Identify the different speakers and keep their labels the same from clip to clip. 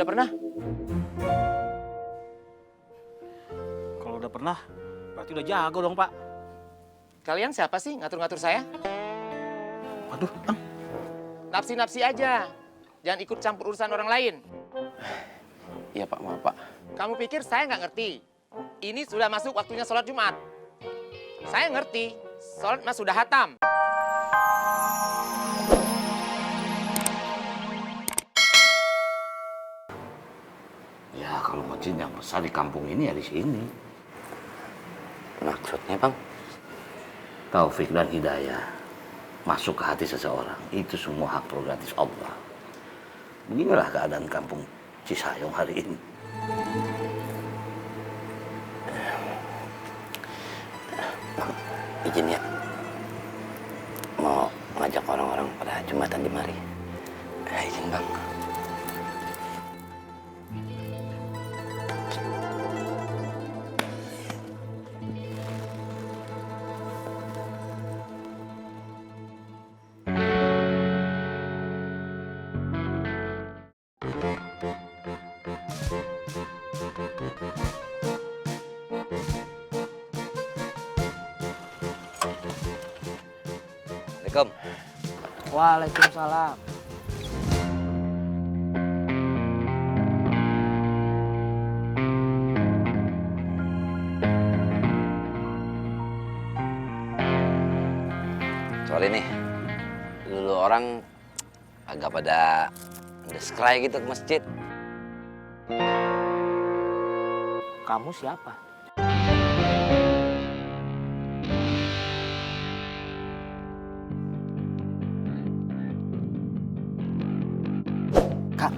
Speaker 1: Udah pernah?
Speaker 2: Kalau udah pernah, berarti udah jago dong, Pak.
Speaker 1: Kalian siapa sih ngatur-ngatur saya?
Speaker 2: Waduh, Ang.
Speaker 1: Napsi-napsi aja. Jangan ikut campur urusan orang lain.
Speaker 3: Iya Pak, maaf Pak.
Speaker 1: Kamu pikir saya nggak ngerti? Ini sudah masuk waktunya sholat Jumat. Saya ngerti, sholat mas sudah hatam.
Speaker 4: Ya kalau masjid yang besar di kampung ini ya di sini.
Speaker 3: Maksudnya Bang?
Speaker 4: Taufik dan hidayah masuk ke hati seseorang itu semua hak prerogatif Allah. Beginilah keadaan kampung Cisayong hari ini.
Speaker 3: Bang, izin ya. Mau ngajak orang-orang pada Jumatan di mari. Izin Bang. Assalamualaikum.
Speaker 5: Waalaikumsalam.
Speaker 3: Sorry nih, dulu orang agak pada descry gitu ke masjid.
Speaker 5: Kamu siapa?
Speaker 6: Kak,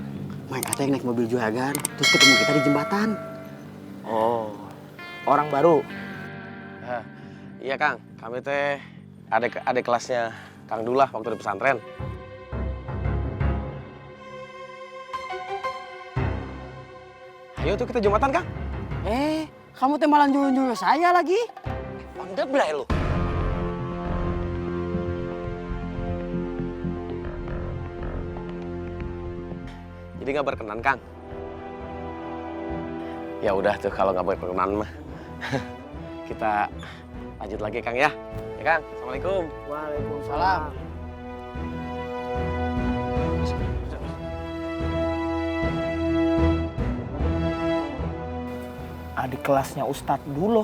Speaker 6: Mang Ateng naik mobil juragan, terus ketemu kita di jembatan.
Speaker 5: Oh, orang baru.
Speaker 7: Iya Kang, kami teh adik kelasnya Kang Dullah waktu di pesantren. Ayo tuh kita Jumatan Kang.
Speaker 6: Kamu teh malah nyuruh-nyuruh saya lagi.
Speaker 3: Anda belai lu.
Speaker 7: Jadi nggak berkenan Kang. Ya udah tuh kalau nggak berkenan mah. Kita lanjut lagi Kang ya. Ya Kang, Assalamualaikum.
Speaker 5: Waalaikumsalam. Adik kelasnya Ustadz dulu.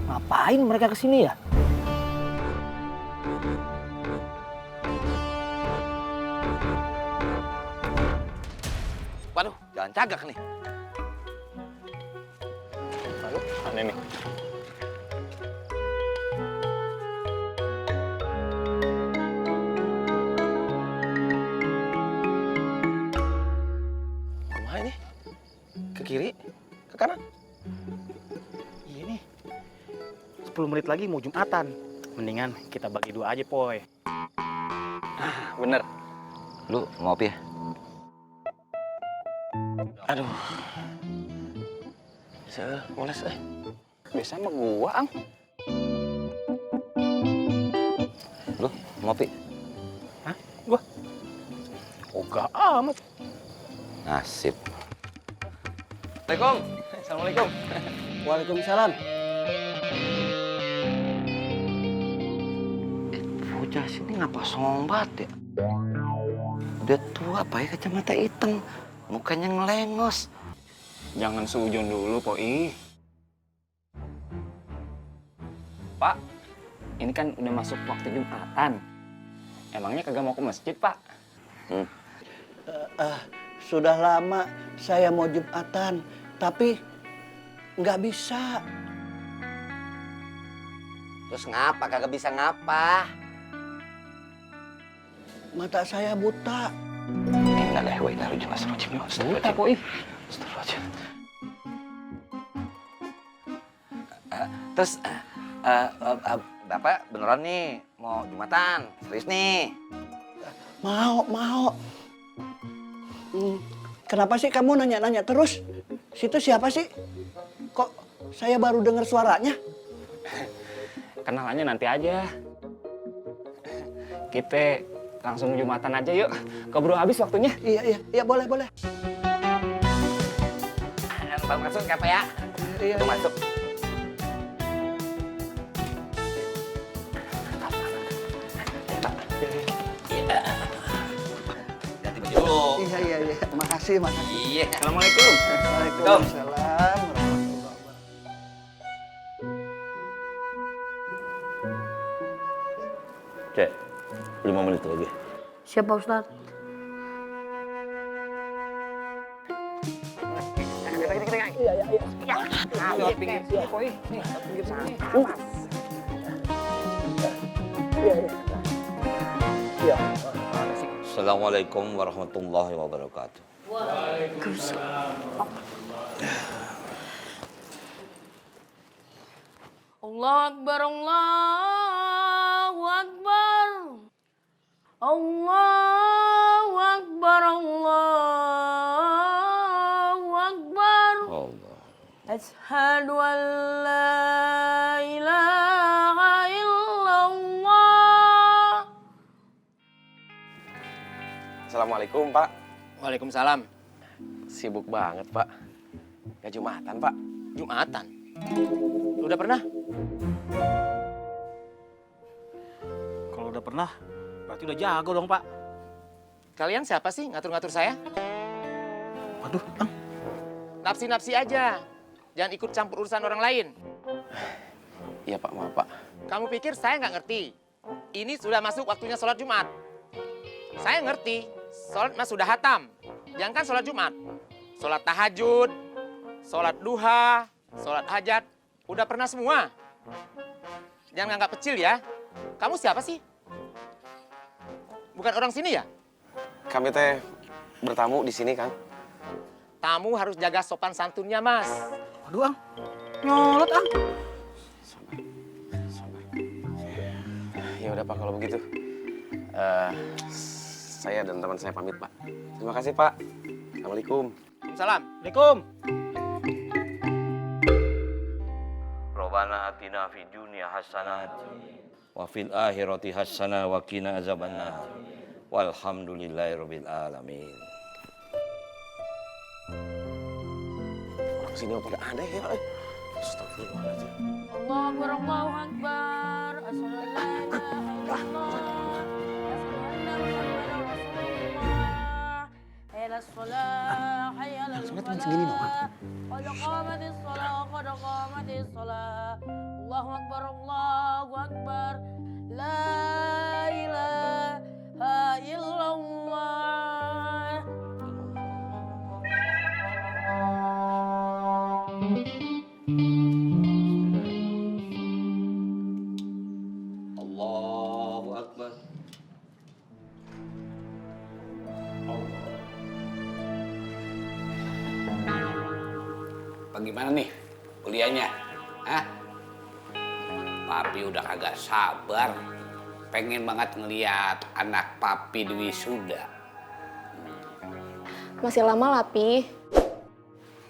Speaker 5: Ngapain mereka kesini ya?
Speaker 3: Waduh, jangan cagak nih.
Speaker 7: Aduh, aneh nih. Kumaha ini? Ke kiri? Ke kanan?
Speaker 2: Iya nih. 10 menit lagi mau Jumatan. Mendingan kita bagi dua aja, Poy.
Speaker 3: Bener. Lu ngopi ya?
Speaker 7: Aduh. Bisa moles Biasa sama gua, Ang.
Speaker 3: Lu ngopi?
Speaker 2: Hah? Gua? Ogah amat.
Speaker 3: Nasib.
Speaker 7: Assalamualaikum.
Speaker 6: Waalaikumsalam.
Speaker 4: Bocah sini ngapa sombat ya? Udah tua pakai kacamata hitam, mukanya ngelengos.
Speaker 7: Jangan sujon dulu, Poi.
Speaker 5: Pak, ini kan udah masuk waktu Jumatan. Emangnya kagak mau ke masjid, Pak?
Speaker 6: Sudah lama saya mau Jumatan, tapi nggak bisa.
Speaker 3: Terus ngapa? Kagak bisa ngapa?
Speaker 6: Mata saya buta.
Speaker 3: Innalillahi wa inna ilaihi raji'un.
Speaker 5: Buta, Poi.
Speaker 3: Astagfirullahaladzim. Terus, Bapak beneran nih mau Jumatan? Serius nih?
Speaker 6: Mau. Kenapa sih kamu nanya-nanya terus? Situ siapa sih? Kok saya baru dengar suaranya?
Speaker 5: Kenalannya nanti aja. Kita langsung Jumatan aja yuk. Keburu habis waktunya.
Speaker 6: Iya, boleh.
Speaker 1: Pak masuk ya Pak ya?
Speaker 6: Iya.
Speaker 1: Masuk.
Speaker 4: Ganti baju dulu.
Speaker 6: Iya. Makasih.
Speaker 1: Iya.
Speaker 5: Assalamualaikum.
Speaker 6: Waalaikumsalam warahmatullahi wabarakatuh.
Speaker 4: Cek, 5 menit lagi.
Speaker 8: Siapa Ustaz?
Speaker 4: Assalamualaikum warahmatullahi wabarakatuh.
Speaker 8: Allahu Akbar, Allahu Akbar. Allahu Akbar, Allahu Akbar.
Speaker 4: Allah.
Speaker 8: Asyhadu an la ilaha illallah.
Speaker 7: Assalamualaikum, Pak.
Speaker 1: Waalaikumsalam.
Speaker 7: Sibuk banget, Pak. Gak Jumatan, Pak.
Speaker 1: Jumatan. Udah pernah?
Speaker 2: Kalau udah pernah, berarti udah jago dong, Pak.
Speaker 1: Kalian siapa sih ngatur-ngatur saya?
Speaker 2: Waduh, Ang.
Speaker 1: Nafsi-nafsi aja. Jangan ikut campur urusan orang lain.
Speaker 7: Iya, Pak. Maaf, Pak.
Speaker 1: Kamu pikir saya nggak ngerti? Ini sudah masuk waktunya sholat Jumat. Saya ngerti, sholat mah sudah hatam. Jangan kan sholat Jumat. Sholat tahajud, sholat duha, sholat hajat. Udah pernah semua. Jangan nganggap kecil ya. Kamu siapa sih? Bukan orang sini ya?
Speaker 7: Kami teh bertamu di sini, Kang.
Speaker 1: Tamu harus jaga sopan santunnya, Mas.
Speaker 2: Waduh, Ang. Nyolot, Ang.
Speaker 7: Ya udah, Pak, kalau begitu. Saya dan teman saya pamit, Pak. Terima kasih, Pak. Assalamualaikum.
Speaker 1: Salam.
Speaker 2: Assalamualaikum.
Speaker 4: Rabbana atina fid dunya hasanah wa fil akhirati hasanah wa qina azabannar. Walhamdulillahirabbil alamin.
Speaker 7: Orang sini mah pada aneh ya, Pak. Astagfirullahaladzim.
Speaker 8: Allahu Akbar, Allahu Akbar. Asyhadu an la ilaha illallah. Sholat cuma segini doang. Qad qamatis shalah. Allahu Akbar, Allahu Akbar. La ilaha illallah.
Speaker 4: Allahu akbar.
Speaker 9: Bagaimana nih kuliahnya? Hah? Papi udah kagak sabar. Pengen banget ngeliat anak papi di wisuda.
Speaker 10: Masih lama lah, Pi.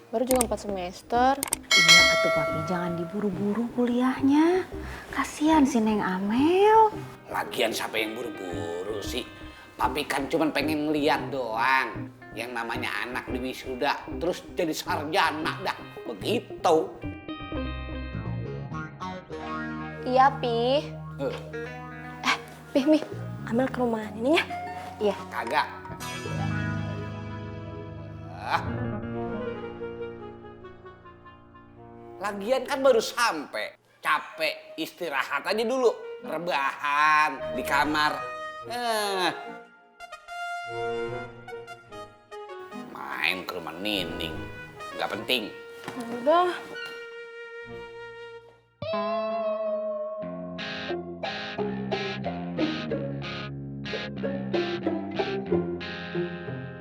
Speaker 10: Baru juga 4 semester.
Speaker 11: Iya atuh Papi, jangan diburu-buru kuliahnya. Kasihan si Neng Amel.
Speaker 9: Lagian siapa yang buru-buru sih? Papi kan cuma pengen ngeliat doang. Yang namanya anak di wisuda, terus jadi sarjana dah. Begitu.
Speaker 10: Iya, Pi. Pi, Mi, Amel ke rumah Nining ya? Iya.
Speaker 9: Kagak. Lagian kan baru sampai. Capek, istirahat aja dulu. Rebahan di kamar. Main ke rumah Nining. Nggak penting.
Speaker 10: Udah.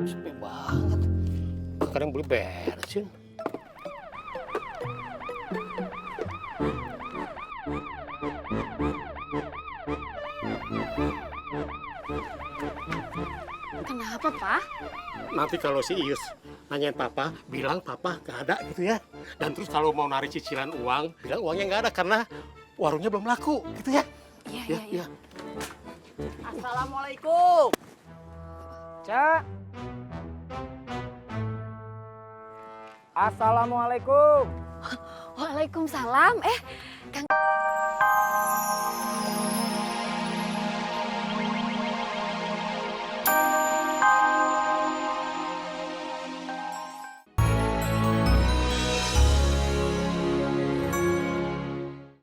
Speaker 7: Sepi banget. Kadang boleh beresin.
Speaker 10: Kenapa, Pak?
Speaker 12: Nanti kalau si Ius nanyain papa, bilang papa gak ada gitu ya. Dan terus kalau mau narik cicilan uang, bilang uangnya gak ada karena warungnya belum laku gitu ya.
Speaker 10: Iya.
Speaker 6: Assalamualaikum.
Speaker 2: Cak. Assalamualaikum.
Speaker 11: Waalaikumsalam. Kang